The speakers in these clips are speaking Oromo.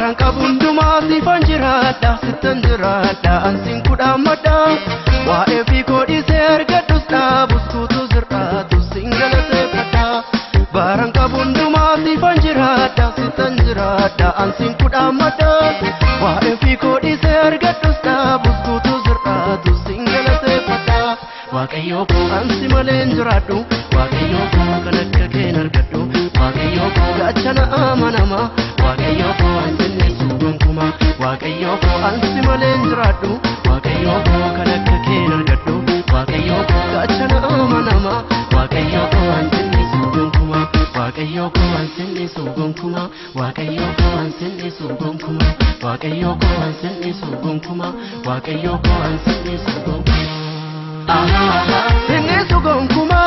Baranka bundumaa sifan jiraadha sittan jiraadha ansin kudhaammadha waa'ee fi koodhisee argadhus dhaabus kutuu sirraatu sin galateeffadha Baranka bundumaa sifan jiraadha sittan jiraadha ansin kudhaammadha waa'ee fi koodhisee argadhus dhaabus kutuu sirraatu sin galateeffadha Waaqayyo koo ansi malee hin jiraadhu Waaqayyo koo kan akka keen argadhu Waaqayyo koo gaachana amanama Waaqayyo koo ansinni suugonkuma Waaqayyo koo ansi malee hin jiraadhu Waaqayyo koo kan akka keen argadhu Waaqayyo koo gaachana amanama Waaqayyo koo ansinni suugonkuma Waaqayyo koo ansinni suugonkuma Waaqayyo koo ansinni suugonkuma Waaqayyo koo ansinni suugonkuma Waaqayyo koo ansinni suugonkuma Sinni suugonkuma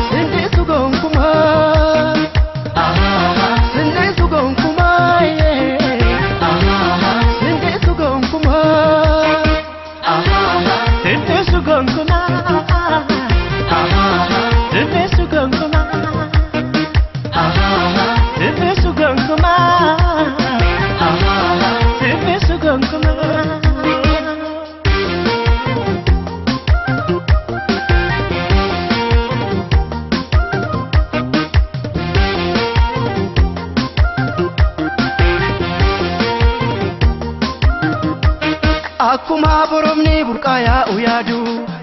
Sinni suugonkuma Sinni suugonkuma Sinni suugonkuma Sinni suugonkuma Sinni suugonkuma Sinni suugonkuma Sinni suugonkuma Akkuma boromni burqaayaa uyaadu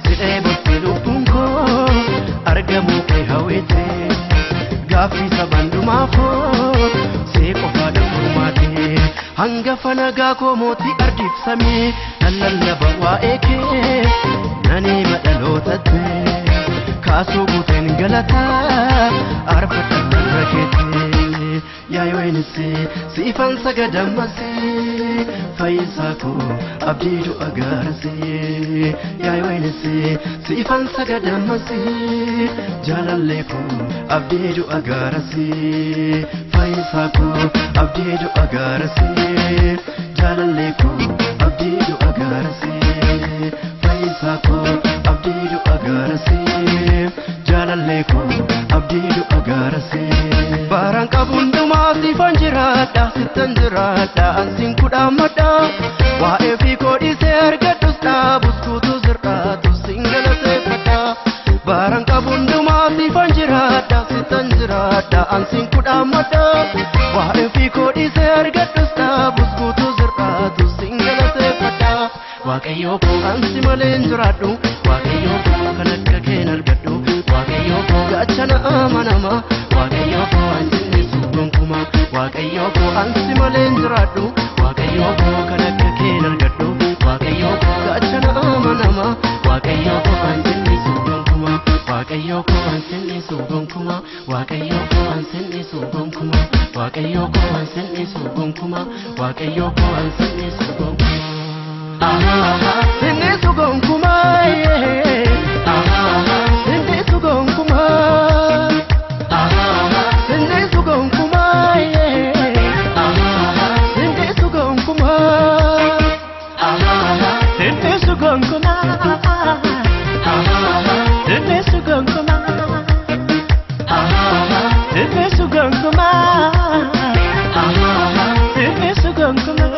sidhee botti lubbuun koo argamu kee hawwite gaaffii sabandumaafoo see qofaadha furmaate hangafa nagaa koo mootii ardiif samii lallaba waa'ee kee nani madhalootatte kaasuu guuteen galataa arfatan rakeette Yaayoenisi sifan sagadamasi Faisako abdidu agarasi Yaayoenisi sifan sagadamasi Jalaleko abdidu agarasi Faisako abdidu agarasi Jalaleko abdidu agarasi Faisako abdidu agarasi Jalaleko abdidu agarasi Baranka bundumaa sifan jiraadha sittan jiraadha ansin kudhaammadha waa'ee fi koodhisee argadhus dhaabus kutuu sirraatu sin galateeffadha Baranka bundumaa sifan jiraadha sittan jiraadha ansin kudhaammadha waa'ee fi koodhisee argadhus dhaabus kutuu sirraatu sin galateeffadha Waaqayyo koo ansi malee hin jiraadhu Waaqayyo koo kan akka keen argadhu Waaqayyo koo gaachana amanama Waaqayyo koo ansinni suugonkuma Waaqayyo koo ansi malee hin jiraadhu Waaqayyo koo kan akka keen argadhu Waaqayyo koo gaachana amanama Waaqayyo koo ansinni suugonkuma Waaqayyo koo ansinni suugonkuma Waaqayyo koo ansinni suugonkuma Waaqayyo koo ansinni suugonkuma Waaqayyo koo ansinni suugonkuma Sinni suugonkuma Sinni suugonkuma Sinni suugonkuma Sinni suugonkuma Sinni suugonkuma Sinni suugonkuma Sinni suugonkuma Sinni suugonkuma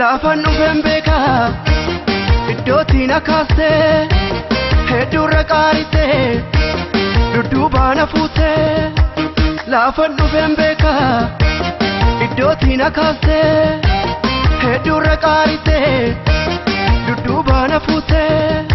Lafan dhufeen beekaa iddootiin akaastee hedduurra qaaritee dudduubaan hafuutee Lafan dhufeen beekaa iddootiin akaastee hedduurra qaaritee dudduubaan hafuutee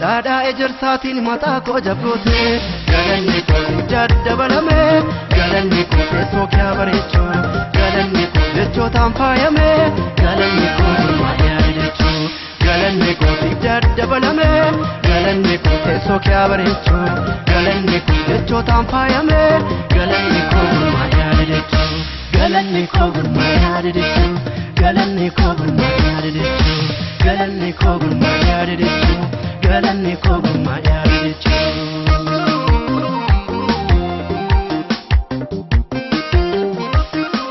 Daadhaa ejersaatiin mataa koo jabdootee galanni koo daddabalamee galanni koo teessoo kee bareechoo galanni koo jechootaan faayamee galanni koo gurmaa'ee adeechoo galanni koo daddabalamee galanni koo teessoo kee bareechoo galanni koo jechootaan faayamee galanni koo gurmaa'ee adeechoo galanni koo gurmaa'ee adeechoo galanni koo gurmaa'ee adeechoo galanni koo gurmaa'ee adeechoo galanni koo gurmaa'ee